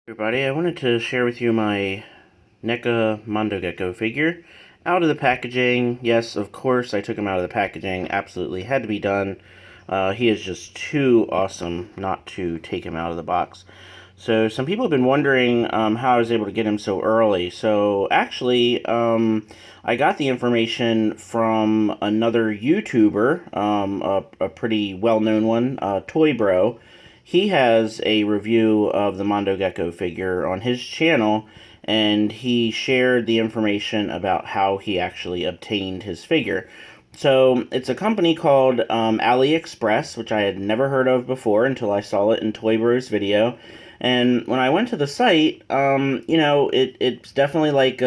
Everybody, I wanted to share with you my NECA Mondo Gecko figure. Out of the packaging, yes, of course, I took him out of the packaging. Absolutely had to be done. He is just too awesome not to take him out of the box. So some people have been wondering how I was able to get him so early. So actually, I got the information from another YouTuber, a pretty well-known one, Toy Bro. He has a review of the Mondo Gecko figure on his channel, and he shared the information about how he actually obtained his figure. So it's a company called AliExpress, which I had never heard of before until I saw it in Toy Bro's video. And when I went to the site, it's definitely like,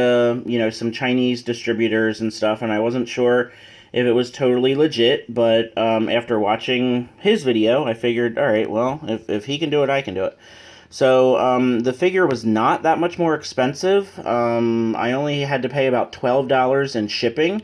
some Chinese distributors and stuff, and I wasn't sure if it was totally legit, but after watching his video, I figured, all right, well, if he can do it, I can do it. So the figure was not that much more expensive. I only had to pay about $12 in shipping,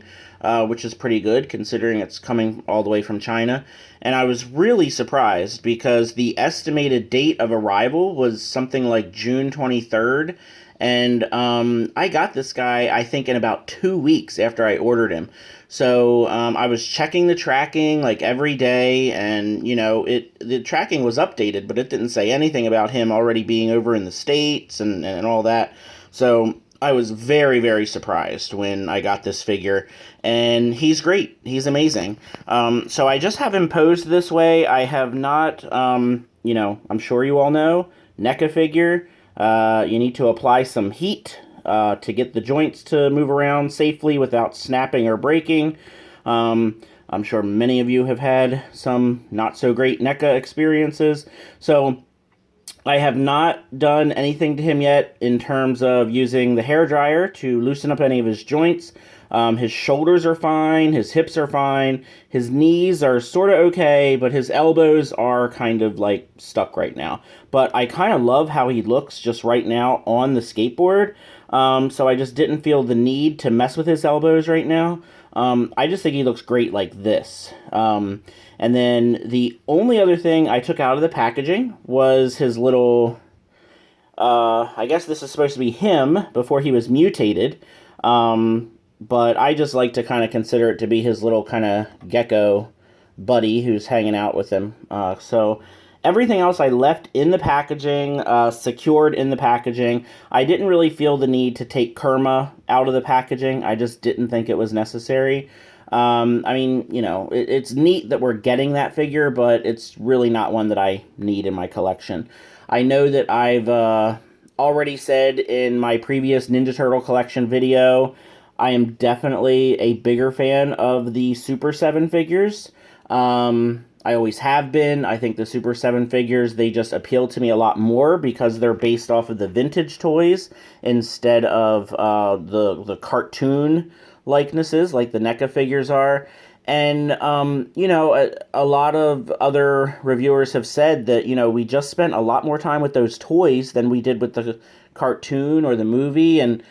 which is pretty good considering it's coming all the way from China. And I was really surprised because the estimated date of arrival was something like June 23rd. And I got this guy, I think, in about 2 weeks after I ordered him. So I was checking the tracking like every day, and the tracking was updated, but it didn't say anything about him already being over in the States and all that. So I was very, very surprised when I got this figure, and he's great. He's amazing. So I just have him posed this way. I have not, I'm sure you all know, NECA figure. You need to apply some heat to get the joints to move around safely without snapping or breaking. I'm sure many of you have had some not so great NECA experiences. So I have not done anything to him yet in terms of using the hairdryer to loosen up any of his joints. His shoulders are fine, his hips are fine, his knees are sort of okay, but his elbows are kind of like stuck right now. But I kind of love how he looks just right now on the skateboard, so I just didn't feel the need to mess with his elbows right now. I just think he looks great like this. And then the only other thing I took out of the packaging was his little, I guess this is supposed to be him before he was mutated. But I just like to kind of consider it to be his little kind of gecko buddy who's hanging out with him. So everything else I left in the packaging, secured in the packaging. I didn't really feel the need to take Kerma out of the packaging. I just didn't think it was necessary. It's neat that we're getting that figure, but it's really not one that I need in my collection. I know that I've already said in my previous Ninja Turtle collection video, I am definitely a bigger fan of the Super 7 figures. I always have been. I think the Super 7 figures, they just appeal to me a lot more because they're based off of the vintage toys instead of the cartoon likenesses like the NECA figures are. And, a lot of other reviewers have said that, we just spent a lot more time with those toys than we did with the cartoon or the movie. And,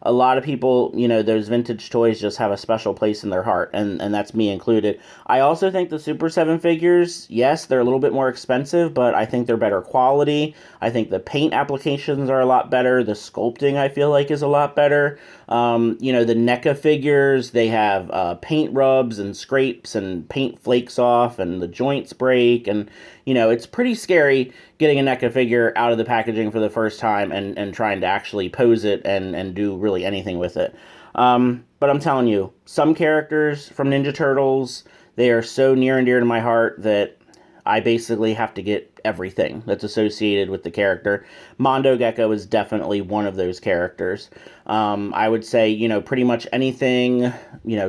a lot of people, those vintage toys just have a special place in their heart, and that's me included. I also think the Super 7 figures, yes, they're a little bit more expensive, but I think they're better quality. I think the paint applications are a lot better. The sculpting, I feel like, is a lot better. The NECA figures, they have paint rubs and scrapes and paint flakes off, and the joints break, and, it's pretty scary getting a NECA figure out of the packaging for the first time and trying to actually pose it and do really anything with it. But I'm telling you, some characters from Ninja Turtles, they are so near and dear to my heart that I basically have to get everything that's associated with the character. Mondo Gecko is definitely one of those characters. I would say, pretty much anything,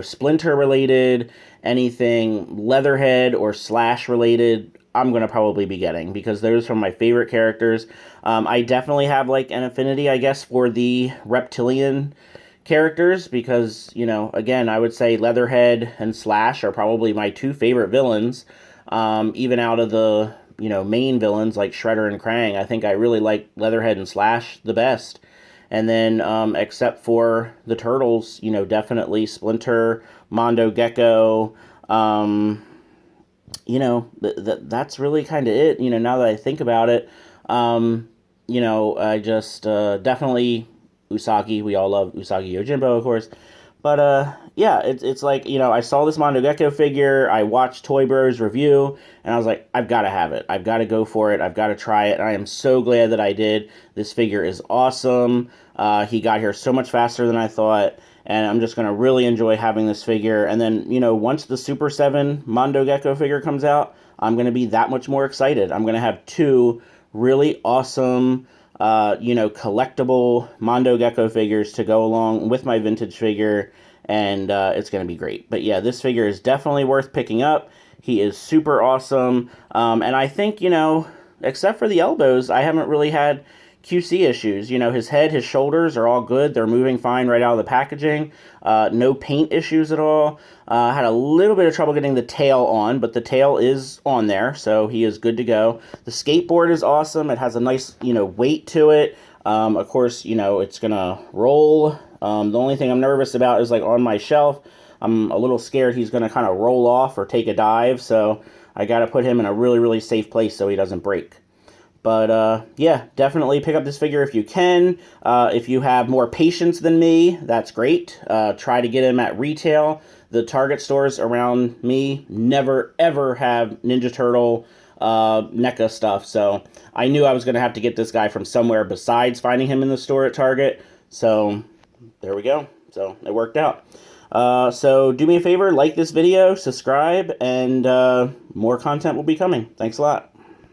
Splinter related, anything Leatherhead or Slash related, I'm going to probably be getting, because those are my favorite characters. I definitely have, like, an affinity, I guess, for the reptilian characters, because, again, I would say Leatherhead and Slash are probably my two favorite villains. Even out of the, main villains like Shredder and Krang, I think I really like Leatherhead and Slash the best. And then, except for the Turtles, definitely Splinter, Mondo Gecko, that's really kind of it, now that I think about it. you know, I just definitely Usagi. We all love Usagi Yojimbo, of course. But yeah, it's like, you know, I saw this Mondo Gecko figure, I watched Toy Bros review, and I was like, I've got to have it. I've got to go for it. I've got to try it. And I am so glad that I did. This figure is awesome. He got here so much faster than I thought, and I'm just going to really enjoy having this figure. And then, you know, once the Super 7 Mondo Gecko figure comes out, I'm going to be that much more excited. I'm going to have two really awesome, you know, collectible Mondo Gecko figures to go along with my vintage figure, and it's going to be great. But yeah, this figure is definitely worth picking up. He is super awesome, and I think, you know, except for the elbows, I haven't really had QC issues. You know, his head, his shoulders are all good. They're moving fine right out of the packaging. No paint issues at all. Had a little bit of trouble getting the tail on, but the tail is on there, so he is good to go. The skateboard is awesome. It has a nice, you know, weight to it. Of course, you know, it's going to roll. The only thing I'm nervous about is, like, on my shelf, I'm a little scared he's going to kind of roll off or take a dive, so I got to put him in a really, really safe place so he doesn't break. But, yeah, definitely pick up this figure if you can. If you have more patience than me, that's great. Try to get him at retail. The Target stores around me never, ever have Ninja Turtle NECA stuff. So I knew I was going to have to get this guy from somewhere besides finding him in the store at Target. So there we go. So it worked out. So do me a favor, like this video, subscribe, and more content will be coming. Thanks a lot.